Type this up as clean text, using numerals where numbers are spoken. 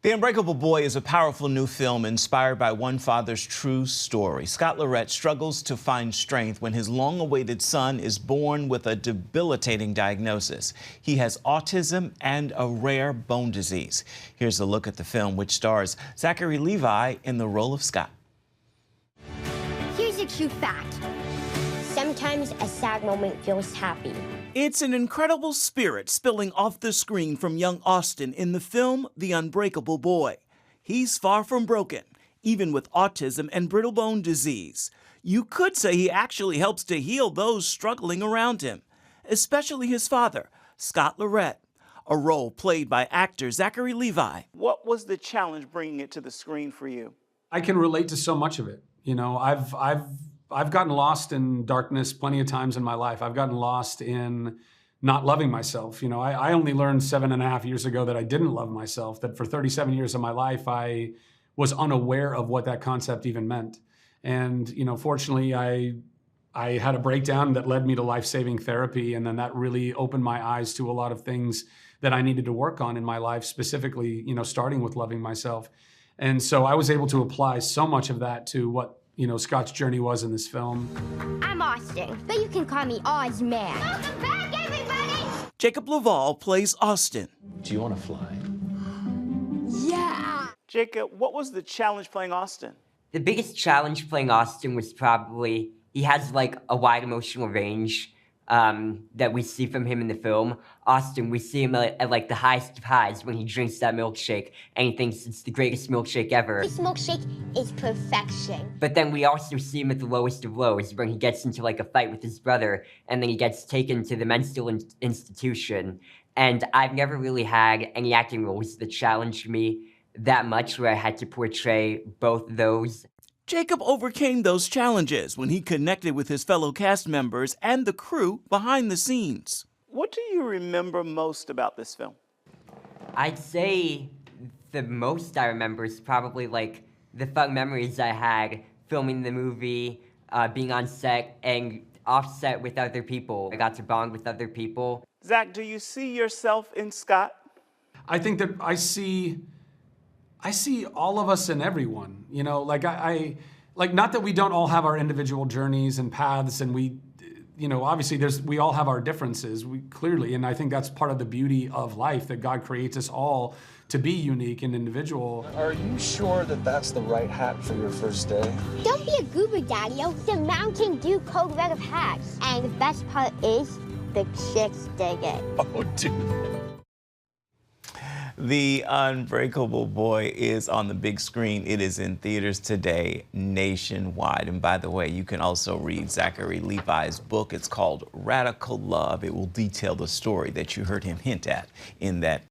The Unbreakable Boy is a powerful new film inspired by one father's true story. Scott Lerette struggles to find strength when his long-awaited son is born with a debilitating diagnosis. He has autism and a rare bone disease. Here's a look at the film, which stars Zachary Levi in the role of Scott. Here's a cute fact. Sometimes a sad moment feels happy. It's an incredible spirit spilling off the screen from young Austin in the film The Unbreakable Boy. He's far from broken, even with autism and brittle bone disease. You could say he actually helps to heal those struggling around him, especially his father, Scott Lerette, a role played by actor Zachary Levi. What was the challenge bringing it to the screen for you? I can relate to so much of it. You know, I've gotten lost in darkness plenty of times in my life. I've gotten lost in not loving myself. You know, I only learned 7.5 years ago that I didn't love myself, that for 37 years of my life, I was unaware of what that concept even meant. And, you know, fortunately, I had a breakdown that led me to life-saving therapy. And then that really opened my eyes to a lot of things that I needed to work on in my life, specifically, you know, starting with loving myself. And so I was able to apply so much of that to what, you know, Scott's journey was in this film. I'm Austin, but you can call me Oz Man. Welcome back, everybody! Jacob Laval plays Austin. Do you want to fly? Yeah! Jacob, what was the challenge playing Austin? The biggest challenge playing Austin was probably, he has like a wide emotional range that we see from him in the film. Austin, we see him at like the highest of highs when he drinks that milkshake and he thinks it's the greatest milkshake ever. This milkshake is perfection. But then we also see him at the lowest of lows when he gets into like a fight with his brother and then he gets taken to the mental institution. And I've never really had any acting roles that challenged me that much where I had to portray both those. Jacob overcame those challenges when he connected with his fellow cast members and the crew behind the scenes. What do you remember most about this film? I'd say the most I remember is probably like the fun memories I had filming the movie, being on set and off set with other people. I got to bond with other people. Zach, do you see yourself in Scott? I think that I see all of us in everyone, you know, like like not that we don't all have our individual journeys and paths and we, you know, obviously we all have our differences, clearly, and I think that's part of the beauty of life, that God creates us all to be unique and individual. Are you sure that that's the right hat for your first day? Don't be a goober, Daddy-o. The Mountain Dew Code Red of hats. And the best part is, the chicks dig it. Oh, dude. The Unbreakable Boy is on the big screen. It is in theaters today nationwide. And by the way, you can also read Zachary Levi's book. It's called Radical Love. It will detail the story that you heard him hint at in that